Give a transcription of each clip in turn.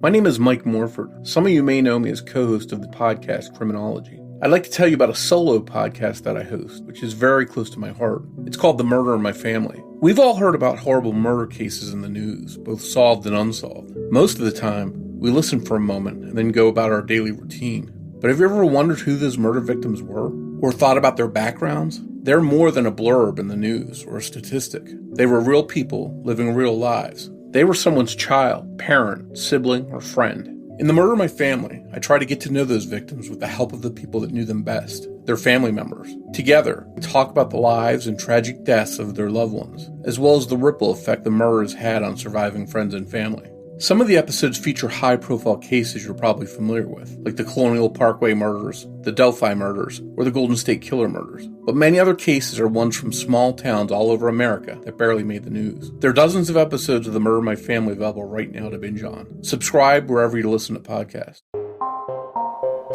My name is Mike Morford. Some of you may know me as co-host of the podcast Criminology. I'd like to tell you about a solo podcast that I host, which is very close to my heart. It's called The Murder in My Family. We've all heard about horrible murder cases in the news, both solved and unsolved. Most of the time, we listen for a moment and then go about our daily routine. But have you ever wondered who those murder victims were? Or thought about their backgrounds? They're more than a blurb in the news or a statistic. They were real people living real lives. They were someone's child, parent, sibling, or friend. In The Murder in My Family, I try to get to know those victims with the help of the people that knew them best, their family members. Together, we talk about the lives and tragic deaths of their loved ones, as well as the ripple effect the murders had on surviving friends and family. Some of the episodes feature high-profile cases you're probably familiar with, like the Colonial Parkway murders, the Delphi murders, or the Golden State Killer murders. But many other cases are ones from small towns all over America that barely made the news. There are dozens of episodes of The Murder in My Family available right now to binge on. Subscribe wherever you listen to podcasts.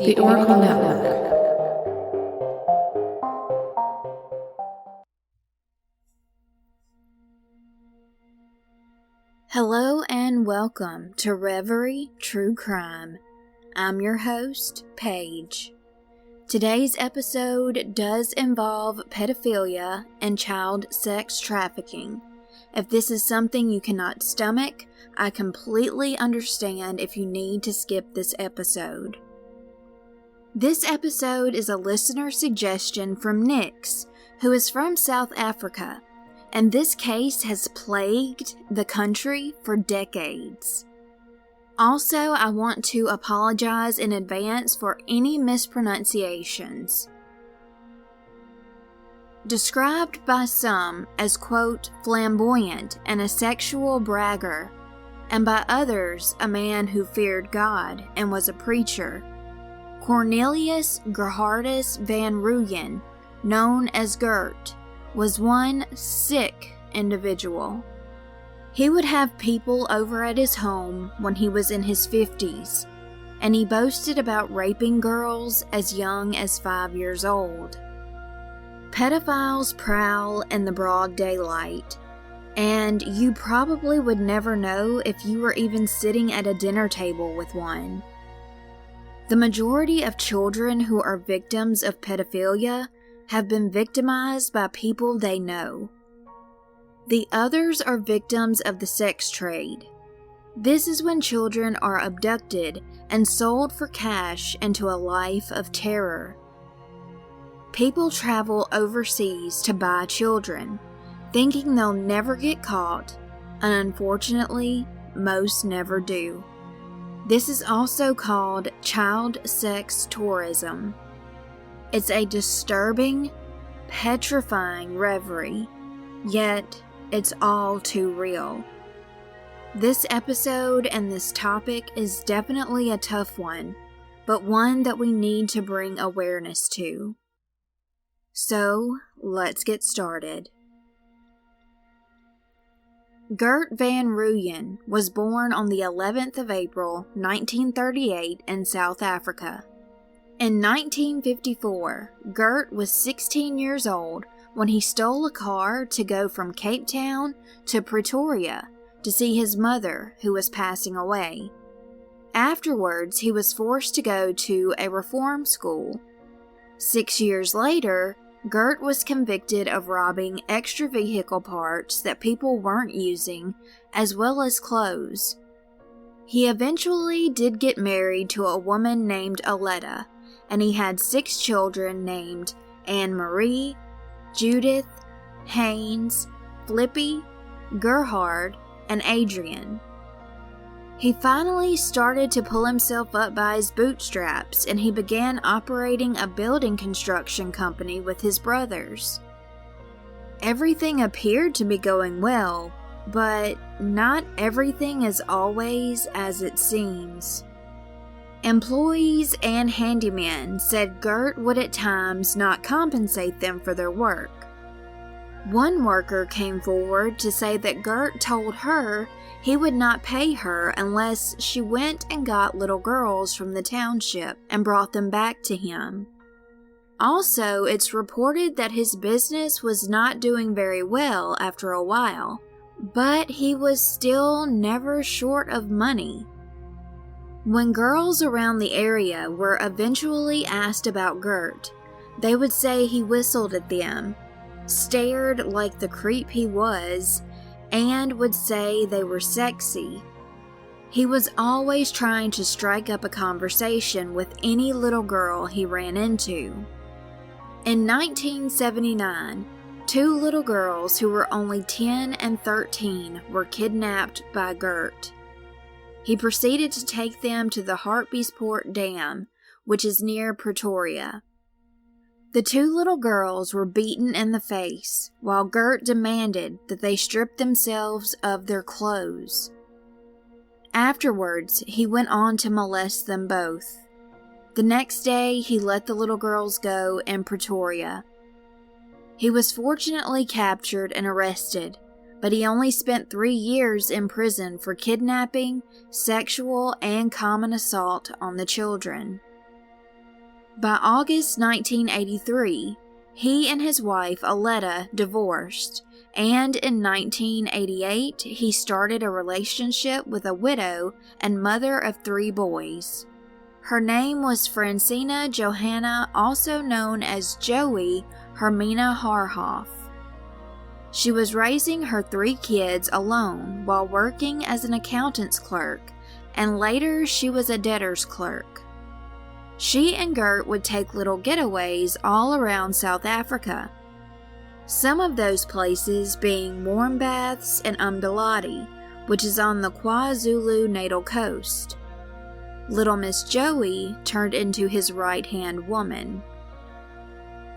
The Oracle Network. Hello and welcome to Reverie True Crime. I'm your host, Paige. Today's episode does involve pedophilia and child sex trafficking. If this is something you cannot stomach, I completely understand if you need to skip this episode. This episode is a listener suggestion from Nix, who is from South Africa. And this case has plagued the country for decades. Also, I want to apologize in advance for any mispronunciations. Described by some as, quote, flamboyant and a sexual bragger, and by others a man who feared God and was a preacher, Cornelius Gerhardus van Rooyen, known as Gert, was one sick individual. He would have people over at his home when he was in his 50s, and he boasted about raping girls as young as 5 years old. Pedophiles prowl in the broad daylight, and you probably would never know if you were even sitting at a dinner table with one. The majority of children who are victims of pedophilia have been victimized by people they know. The others are victims of the sex trade. This is when children are abducted and sold for cash into a life of terror. People travel overseas to buy children, thinking they'll never get caught, and unfortunately, most never do. This is also called child sex tourism. It's a disturbing, petrifying reverie, yet it's all too real. This episode and this topic is definitely a tough one, but one that we need to bring awareness to. So, let's get started. Gert van Rooyen was born on the 11th of April, 1938 in South Africa. In 1954, Gert was 16 years old when he stole a car to go from Cape Town to Pretoria to see his mother, who was passing away. Afterwards, he was forced to go to a reform school. 6 years later, Gert was convicted of robbing extra vehicle parts that people weren't using, as well as clothes. He eventually did get married to a woman named Aletta, and he had 6 children named Anne-Marie, Judith, Haynes, Flippy, Gerhard, and Adrian. He finally started to pull himself up by his bootstraps, and he began operating a building construction company with his brothers. Everything appeared to be going well, but not everything is always as it seems. Employees and handymen said Gert would at times not compensate them for their work. One worker came forward to say that Gert told her he would not pay her unless she went and got little girls from the township and brought them back to him. Also, it's reported that his business was not doing very well after a while, but he was still never short of money. When girls around the area were eventually asked about Gert, they would say he whistled at them, stared like the creep he was, and would say they were sexy. He was always trying to strike up a conversation with any little girl he ran into. In 1979, 2 little girls who were only 10 and 13 were kidnapped by Gert. He proceeded to take them to the Hartbeespoort Dam, which is near Pretoria. The 2 little girls were beaten in the face, while Gert demanded that they strip themselves of their clothes. Afterwards, he went on to molest them both. The next day, he let the little girls go in Pretoria. He was fortunately captured and arrested, but he only spent 3 years in prison for kidnapping, sexual, and common assault on the children. By August 1983, he and his wife Aletta divorced, and in 1988 he started a relationship with a widow and mother of 3 boys. Her name was Francina Johanna, also known as Joey Hermina Haarhoff. She was raising her 3 kids alone while working as an accountant's clerk, and later she was a debtor's clerk. She and Gert would take little getaways all around South Africa. Some of those places being warm baths and Umdalati, which is on the KwaZulu-Natal coast. Little Miss Joey turned into his right-hand woman.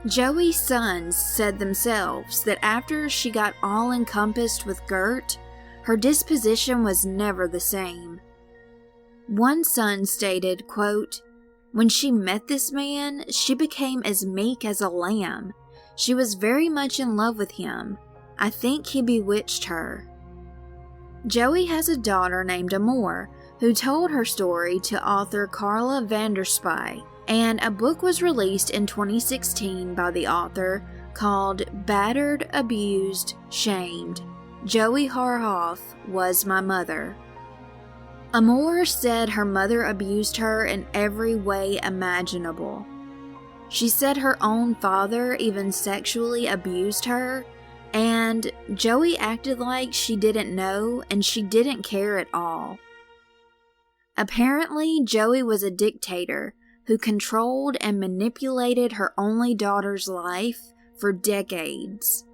Joey's sons said themselves that after she got all encompassed with Gert, her disposition was never the same. One son stated, quote, "When she met this man, she became as meek as a lamb. She was very much in love with him. I think he bewitched her." Joey has a daughter named Amor, who told her story to author Carla Vanderspy, and a book was released in 2016 by the author called Battered, Abused, Shamed. Joey Haarhoff Was My Mother. Amor said her mother abused her in every way imaginable. She said her own father even sexually abused her, and Joey acted like she didn't know and she didn't care at all. Apparently, Joey was a dictator who controlled and manipulated her only daughter's life for decades.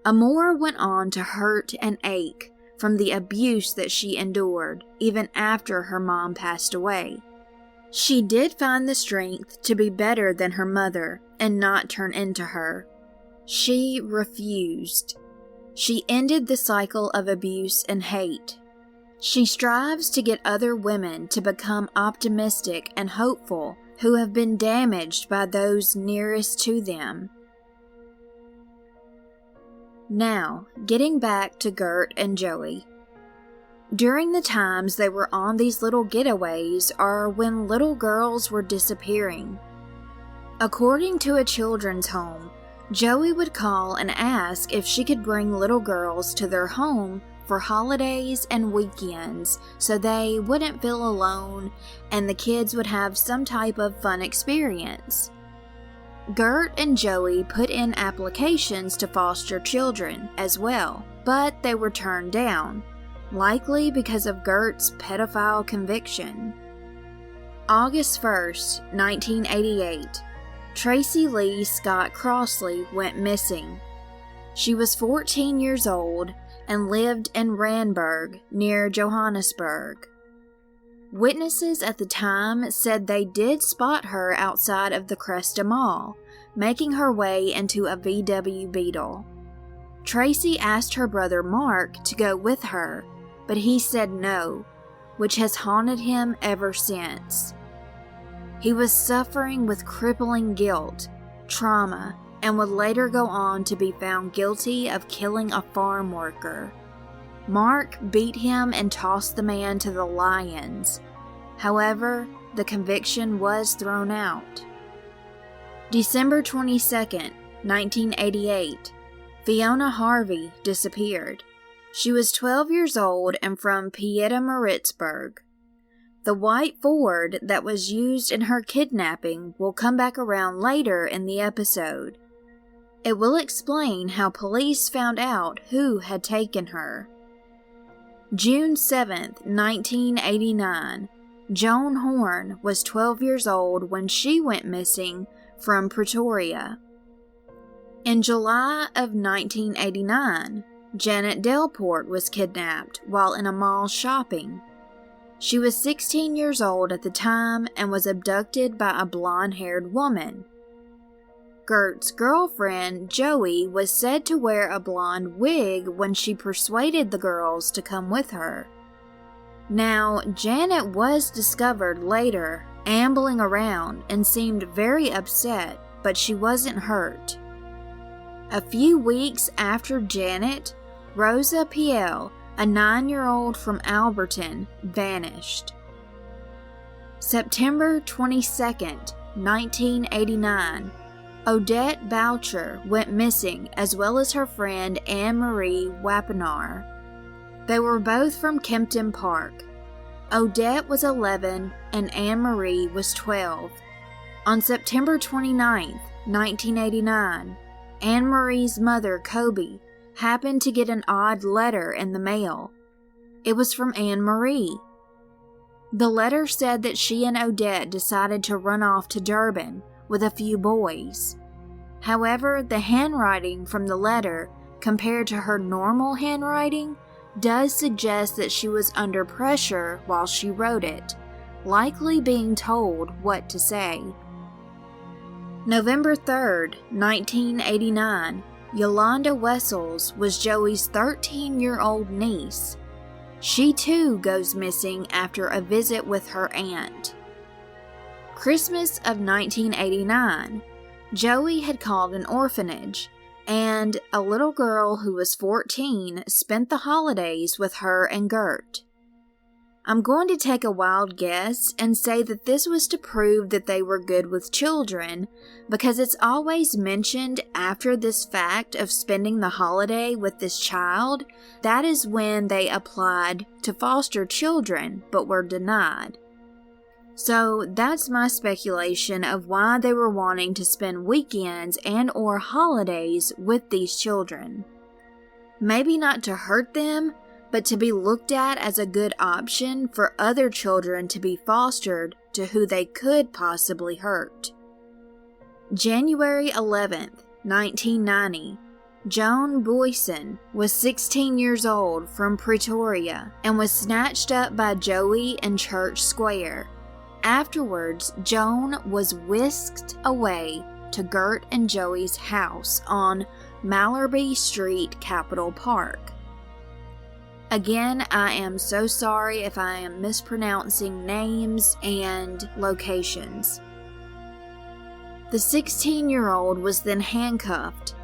Amor went on to hurt and ache from the abuse that she endured, even after her mom passed away. She did find the strength to be better than her mother and not turn into her. She refused. She ended the cycle of abuse and hate. She strives to get other women to become optimistic and hopeful who have been damaged by those nearest to them. Now, getting back to Gert and Joey. During the times they were on these little getaways or when little girls were disappearing. According to a children's home, Joey would call and ask if she could bring little girls to their home for holidays and weekends so they wouldn't feel alone and the kids would have some type of fun experience. Gert and Joey put in applications to foster children as well, but they were turned down, likely because of Gert's pedophile conviction. August 1st, 1988, Tracy-Lee Scott-Crossley went missing. She was 14 years old and lived in Randburg, near Johannesburg. Witnesses at the time said they did spot her outside of the Cresta Mall, making her way into a VW Beetle. Tracy asked her brother Mark to go with her, but he said no, which has haunted him ever since. He was suffering with crippling guilt, trauma, and would later go on to be found guilty of killing a farm worker. Mark beat him and tossed the man to the lions. However, the conviction was thrown out. December 22nd, 1988, Fiona Harvey disappeared. She was 12 years old and from Pietermaritzburg. The white Ford that was used in her kidnapping will come back around later in the episode. It will explain how police found out who had taken her. June 7th, 1989, Joan Horn was 12 years old when she went missing from Pretoria. In July of 1989, Janet Delport was kidnapped while in a mall shopping. She was 16 years old at the time and was abducted by a blonde-haired woman. Gert's girlfriend, Joey, was said to wear a blonde wig when she persuaded the girls to come with her. Now, Janet was discovered later, ambling around, and seemed very upset, but she wasn't hurt. A few weeks after Janet, Rosa Piel, a 9-year-old from Alberton, vanished. September 22nd, 1989, Odette Boucher went missing, as well as her friend Anne-Marie Wapenaar. They were both from Kempton Park. Odette was 11 and Anne-Marie was 12. On September 29th, 1989, Anne-Marie's mother, Kobe, happened to get an odd letter in the mail. It was from Anne-Marie. The letter said that she and Odette decided to run off to Durban with a few boys. However, the handwriting from the letter, compared to her normal handwriting, does suggest that she was under pressure while she wrote it, likely being told what to say. November 3rd, 1989, Yolanda Wessels was Joey's 13-year-old niece. She too goes missing after a visit with her aunt. Christmas of 1989, Joey had called an orphanage, and a little girl who was 14 spent the holidays with her and Gert. I'm going to take a wild guess and say that this was to prove that they were good with children, because it's always mentioned after this fact of spending the holiday with this child, that is when they applied to foster children but were denied. So that's my speculation of why they were wanting to spend weekends and or holidays with these children. Maybe not to hurt them, but to be looked at as a good option for other children to be fostered to who they could possibly hurt. January 11th, 1990, Joan Booysen was 16 years old from Pretoria and was snatched up by Joey in Church Square. Afterwards, Joan was whisked away to Gert and Joey's house on Mallerby Street, Capitol Park. Again, I am so sorry if I am mispronouncing names and locations. The 16-year-old was then handcuffed.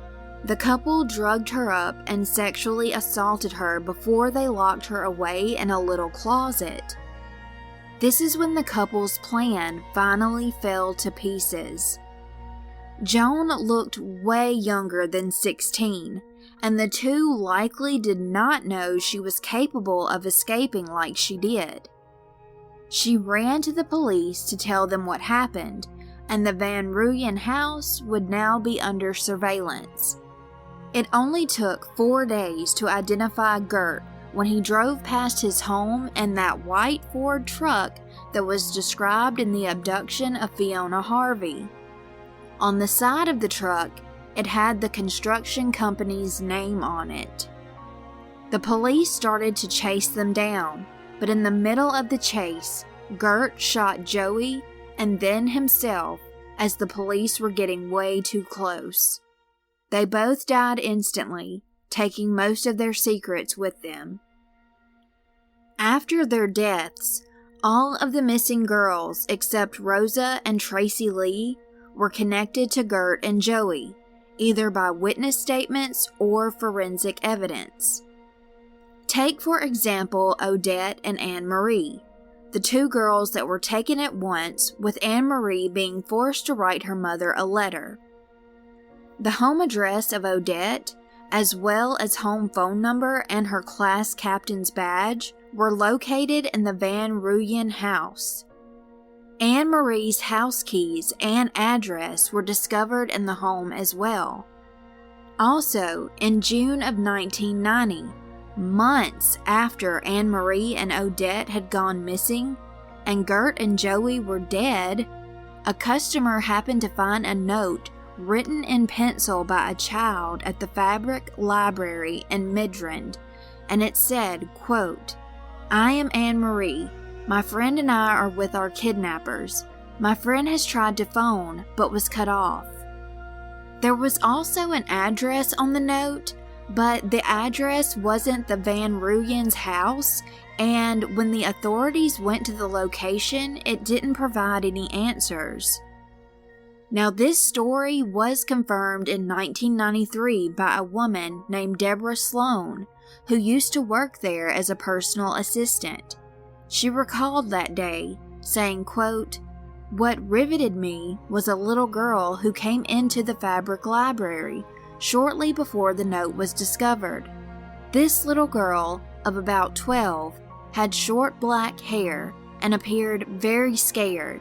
The couple drugged her up and sexually assaulted her before they locked her away in a little closet. This is when the couple's plan finally fell to pieces. Joan looked way younger than 16, and the two likely did not know she was capable of escaping like she did. She ran to the police to tell them what happened, and the Van Rooyen house would now be under surveillance. It only took 4 days to identify Gert when he drove past his home in that white Ford truck that was described in the abduction of Fiona Harvey. On the side of the truck, it had the construction company's name on it. The police started to chase them down, but in the middle of the chase, Gert shot Joey and then himself as the police were getting way too close. They both died instantly, taking most of their secrets with them. After their deaths, all of the missing girls except Rosa and Tracy-Lee were connected to Gert and Joey, either by witness statements or forensic evidence. Take, for example, Odette and Anne-Marie, the two girls that were taken at once, with Anne-Marie being forced to write her mother a letter. The home address of Odette, as well as home phone number and her class captain's badge, were located in the Van Rooyen house. Anne Marie's house keys and address were discovered in the home as well. Also, in June of 1990, months after Anne Marie and Odette had gone missing, and Gert and Joey were dead, a customer happened to find a note written in pencil by a child at the Fabric Library in Midrand, and it said, quote, "I am Anne Marie. My friend and I are with our kidnappers. My friend has tried to phone, but was cut off." There was also an address on the note, but the address wasn't the Van Rooyen's house, and when the authorities went to the location, it didn't provide any answers. Now, this story was confirmed in 1993 by a woman named Deborah Sloan, who used to work there as a personal assistant. She recalled that day, saying, quote, "What riveted me was a little girl who came into the Fabric Library shortly before the note was discovered. This little girl, of about 12, had short black hair and appeared very scared.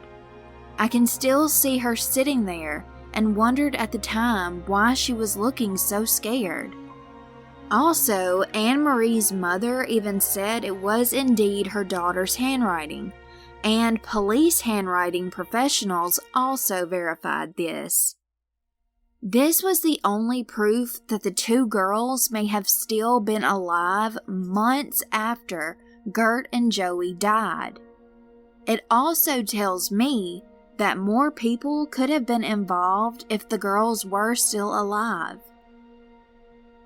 I can still see her sitting there and wondered at the time why she was looking so scared." Also, Anne Marie's mother even said it was indeed her daughter's handwriting, and police handwriting professionals also verified this. This was the only proof that the two girls may have still been alive months after Gert and Joey died. It also tells me that more people could have been involved if the girls were still alive.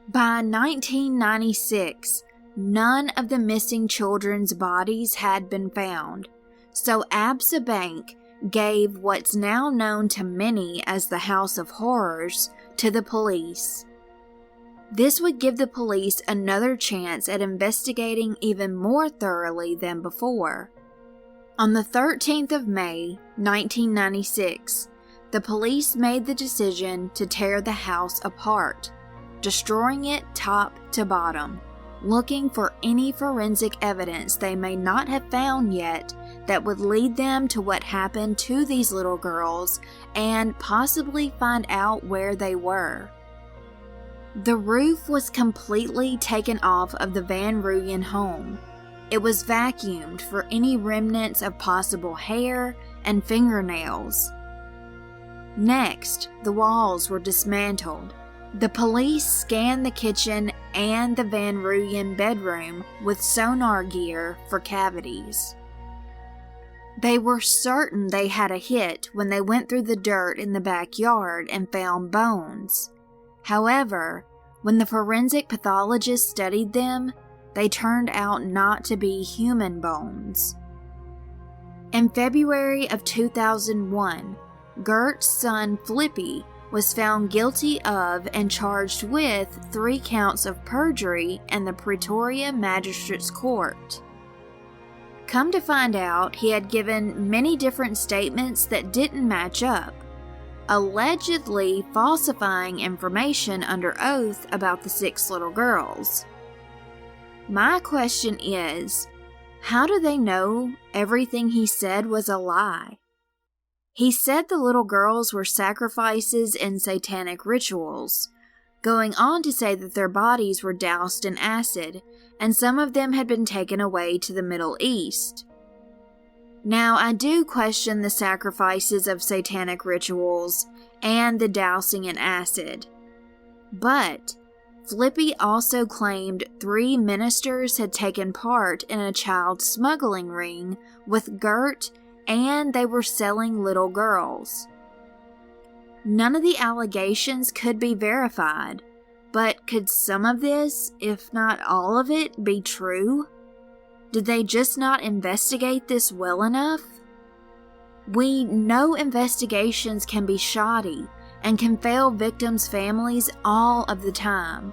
By 1996, none of the missing children's bodies had been found, so Absa Bank gave what's now known to many as the House of Horrors to the police. This would give the police another chance at investigating even more thoroughly than before. On the 13th of May, 1996, the police made the decision to tear the house apart, destroying it top to bottom, looking for any forensic evidence they may not have found yet that would lead them to what happened to these little girls and possibly find out where they were. The roof was completely taken off of the Van Rooyen home. It was vacuumed for any remnants of possible hair and fingernails. Next, the walls were dismantled. The police scanned the kitchen and the Van Rooyen bedroom with sonar gear for cavities. They were certain they had a hit when they went through the dirt in the backyard and found bones. However, when the forensic pathologist studied them, they turned out not to be human bones. In February of 2001, Gert's son Flippy was found guilty of and charged with 3 counts of perjury in the Pretoria Magistrates Court. Come to find out, he had given many different statements that didn't match up, allegedly falsifying information under oath about the 6 little girls. My question is, how do they know everything he said was a lie? He said the little girls were sacrifices in satanic rituals, going on to say that their bodies were doused in acid, and some of them had been taken away to the Middle East. Now, I do question the sacrifices of satanic rituals and the dousing in acid, but Flippy also claimed 3 ministers had taken part in a child smuggling ring with Gert, and they were selling little girls. None of the allegations could be verified, but could some of this, if not all of it, be true? Did they just not investigate this well enough? We know investigations can be shoddy and can fail victims' families all of the time.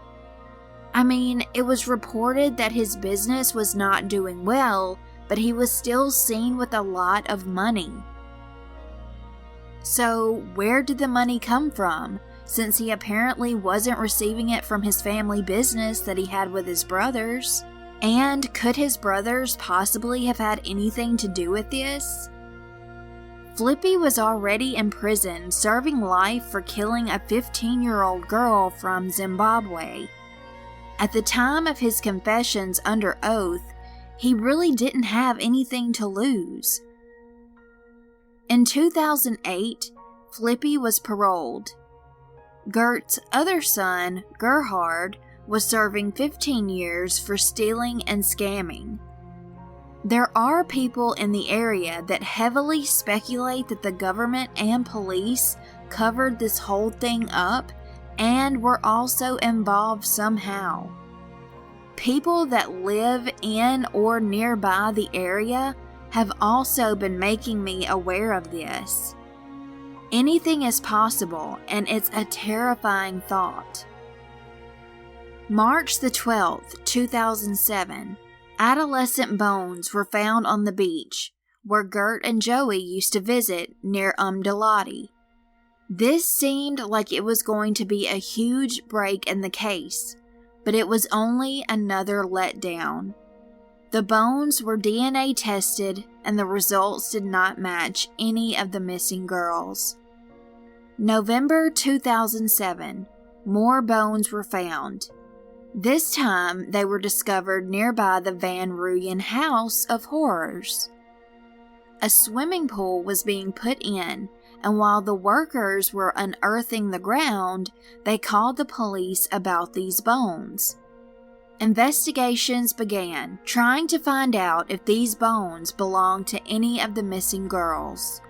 I mean, it was reported that his business was not doing well, but he was still seen with a lot of money. So, where did the money come from, since he apparently wasn't receiving it from his family business that he had with his brothers? And could his brothers possibly have had anything to do with this? Flippy was already in prison serving life for killing a 15-year-old girl from Zimbabwe. At the time of his confessions under oath, he really didn't have anything to lose. In 2008, Flippy was paroled. Gert's other son, Gerhard, was serving 15 years for stealing and scamming. There are people in the area that heavily speculate that the government and police covered this whole thing up and were also involved somehow. People that live in or nearby the area have also been making me aware of this. Anything is possible, and it's a terrifying thought. March the 12th, 2007, adolescent bones were found on the beach, where Gert and Joey used to visit near Umdalati. This seemed like it was going to be a huge break in the case, but it was only another letdown. The bones were DNA tested, and the results did not match any of the missing girls. November 2007, more bones were found. This time, they were discovered nearby the Van Rooyen House of Horrors. A swimming pool was being put in, and while the workers were unearthing the ground, they called the police about these bones. Investigations began, trying to find out if these bones belonged to any of the missing girls.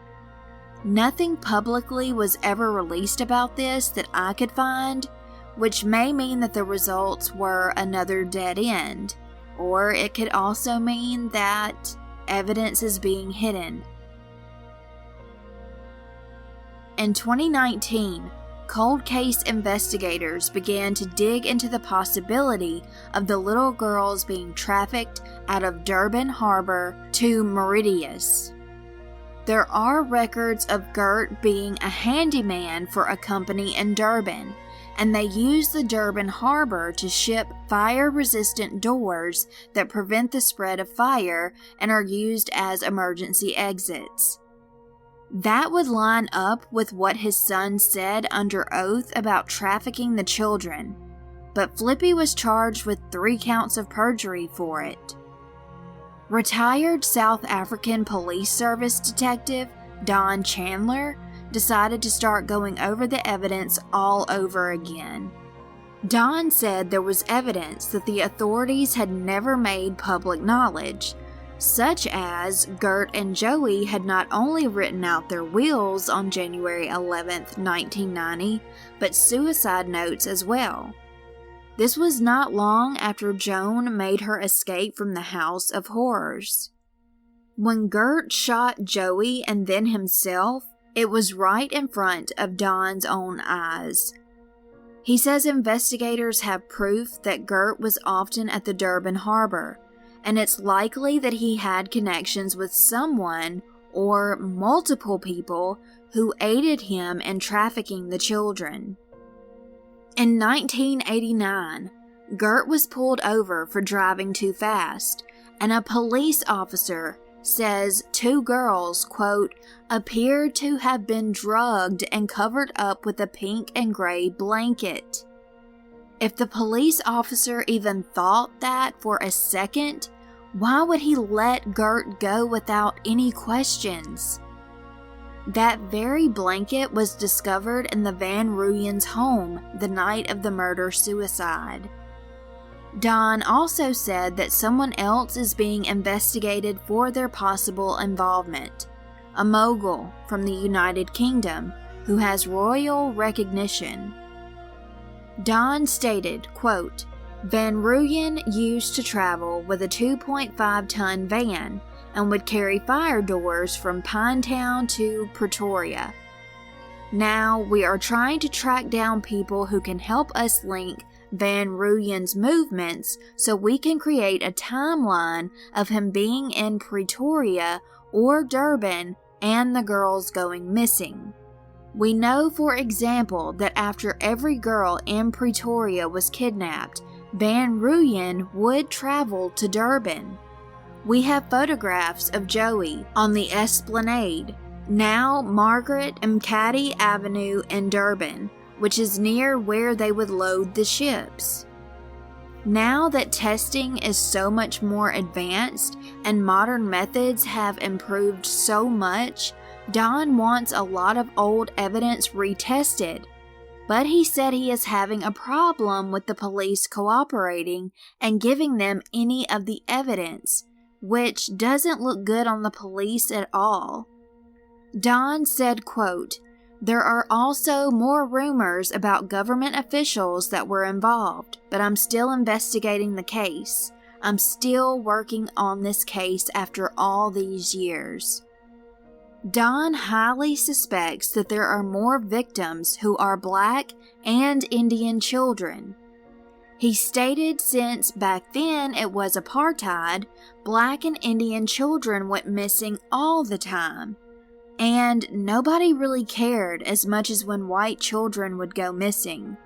Nothing publicly was ever released about this that I could find, which may mean that the results were another dead end, or it could also mean that evidence is being hidden. In 2019, cold case investigators began to dig into the possibility of the little girls being trafficked out of Durban Harbor to Mauritius. There are records of Gert being a handyman for a company in Durban, and they use the Durban Harbor to ship fire-resistant doors that prevent the spread of fire and are used as emergency exits. That would line up with what his son said under oath about trafficking the children, but Flippy was charged with 3 counts of perjury for it. Retired South African Police Service detective Don Chandler decided to start going over the evidence all over again. Don said there was evidence that the authorities had never made public knowledge, such as Gert and Joey had not only written out their wills on January 11th, 1990, but suicide notes as well. This was not long after Joan made her escape from the House of Horrors. When Gert shot Joey and then himself, it was right in front of Don's own eyes. He says investigators have proof that Gert was often at the Durban Harbor, and it's likely that he had connections with someone or multiple people who aided him in trafficking the children. In 1989, Gert was pulled over for driving too fast, and a police officer says 2 girls, quote, appeared to have been drugged and covered up with a pink and gray blanket. If the police officer even thought that for a second, why would he let Gert go without any questions? That very blanket was discovered in the Van Rooyen's home the night of the murder-suicide. Don also said that someone else is being investigated for their possible involvement, a mogul from the United Kingdom who has royal recognition. Don stated, quote, Van Rooyen used to travel with a 2.5-ton van and would carry fire doors from Pinetown to Pretoria. Now we are trying to track down people who can help us link Van Rooyen's movements so we can create a timeline of him being in Pretoria or Durban and the girls going missing. We know, for example, that after every girl in Pretoria was kidnapped, Van Rooyen would travel to Durban. We have photographs of Joey on the Esplanade, now Margaret Mcaddy Avenue in Durban, which is near where they would load the ships. Now that testing is so much more advanced and modern methods have improved so much, Don wants a lot of old evidence retested. But he said he is having a problem with the police cooperating and giving them any of the evidence, which doesn't look good on the police at all. Don said, quote, "There are also more rumors about government officials that were involved, but I'm still investigating the case. I'm still working on this case after all these years." Don highly suspects that there are more victims who are Black and Indian children. He stated since back then it was apartheid, Black and Indian children went missing all the time. And nobody really cared as much as when white children would go missing.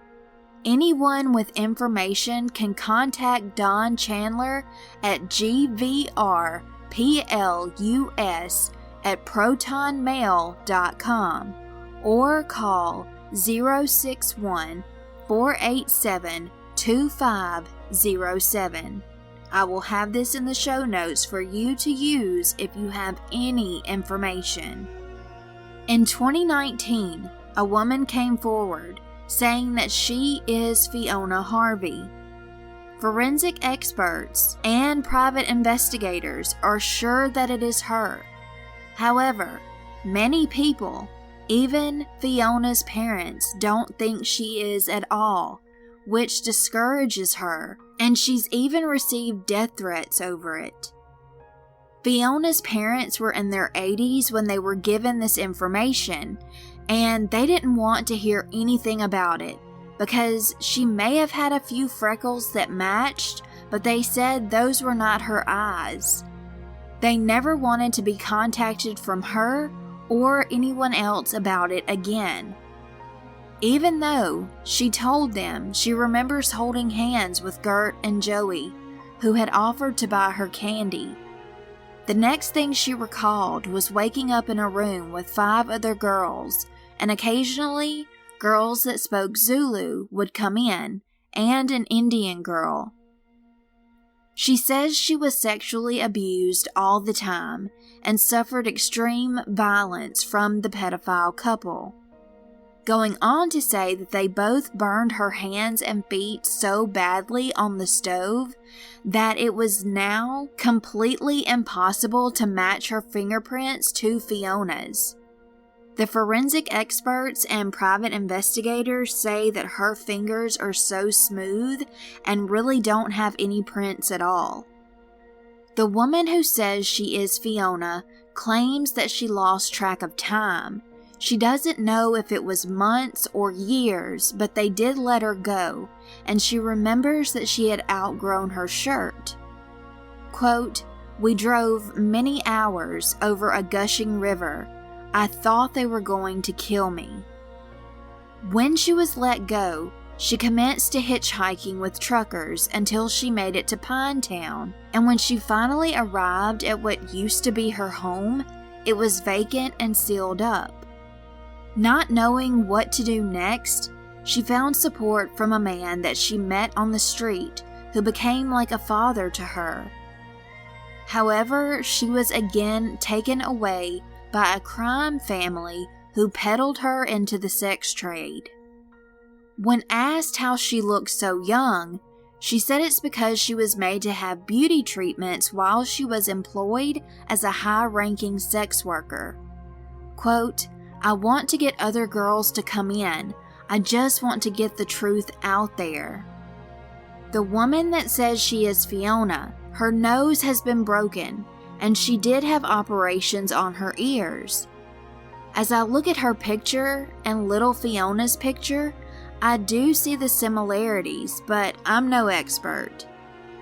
Anyone with information can contact Don Chandler at gvrplus@protonmail.com or call 061-487-2507. I will have this in the show notes for you to use if you have any information. In 2019, a woman came forward saying that she is Fiona Harvey. Forensic experts and private investigators are sure that it is her. However, many people, even Fiona's parents, don't think she is at all, which discourages her, and she's even received death threats over it. Fiona's parents were in their 80s when they were given this information, and they didn't want to hear anything about it because she may have had a few freckles that matched, but they said those were not her eyes. They never wanted to be contacted from her or anyone else about it again. Even though she told them she remembers holding hands with Gert and Joey, who had offered to buy her candy. The next thing she recalled was waking up in a room with 5 other girls, and occasionally girls that spoke Zulu would come in, and an Indian girl. She says she was sexually abused all the time and suffered extreme violence from the pedophile couple, going on to say that they both burned her hands and feet so badly on the stove that it was now completely impossible to match her fingerprints to Fiona's. The forensic experts and private investigators say that her fingers are so smooth and really don't have any prints at all. The woman who says she is Fiona claims that she lost track of time. She doesn't know if it was months or years, but they did let her go, and she remembers that she had outgrown her shirt. Quote, "We drove many hours over a gushing river. I thought they were going to kill me." When she was let go, she commenced to hitchhiking with truckers until she made it to Pinetown, and when she finally arrived at what used to be her home, it was vacant and sealed up. Not knowing what to do next, she found support from a man that she met on the street who became like a father to her. However, she was again taken away by a crime family who peddled her into the sex trade. When asked how she looked so young, she said it's because she was made to have beauty treatments while she was employed as a high-ranking sex worker. Quote, "I want to get other girls to come in. I just want to get the truth out there." The woman that says she is Fiona, her nose has been broken, and she did have operations on her ears. As I look at her picture and little Fiona's picture, I do see the similarities, but I'm no expert.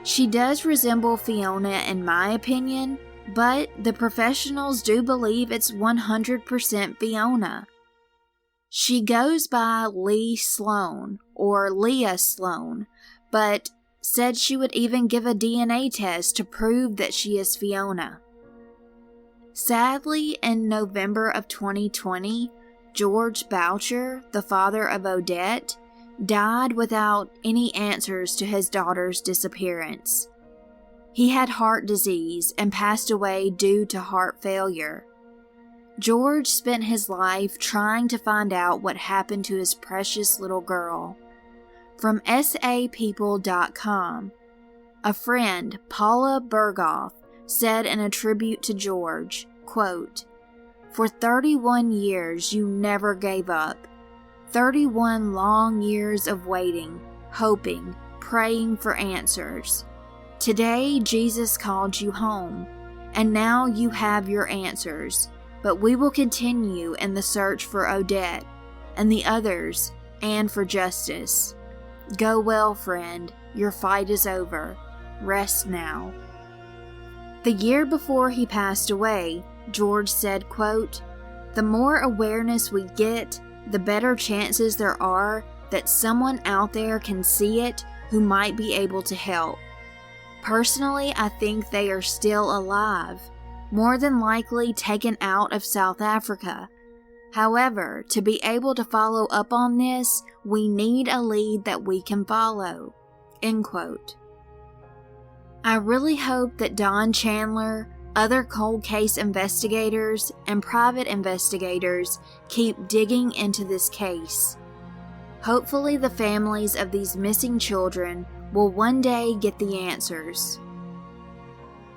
She does resemble Fiona in my opinion, but the professionals do believe it's 100% Fiona. She goes by Lee Sloan, or Leah Sloan, but said she would even give a DNA test to prove that she is Fiona. Sadly, in November of 2020, George Boucher, the father of Odette, died without any answers to his daughter's disappearance. He had heart disease and passed away due to heart failure. George spent his life trying to find out what happened to his precious little girl. From sapeople.com, a friend, Paula Berghoff, said in a tribute to George, quote, "For 31 years you never gave up. 31 long years of waiting, hoping, praying for answers. Today Jesus called you home, and now you have your answers, but we will continue in the search for Odette and the others and for justice. Go well, friend. Your fight is over. Rest now." The year before he passed away, George said, quote, "The more awareness we get, the better chances there are that someone out there can see it who might be able to help. Personally, I think they are still alive, more than likely taken out of South Africa. However, to be able to follow up on this, we need a lead that we can follow." End quote. I really hope that Don Chandler, other cold case investigators, and private investigators keep digging into this case. Hopefully the families of these missing children will one day get the answers.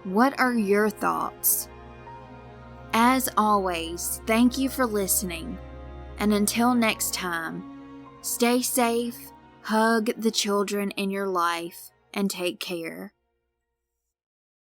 What are your thoughts? As always, thank you for listening, and until next time, stay safe, hug the children in your life, and take care.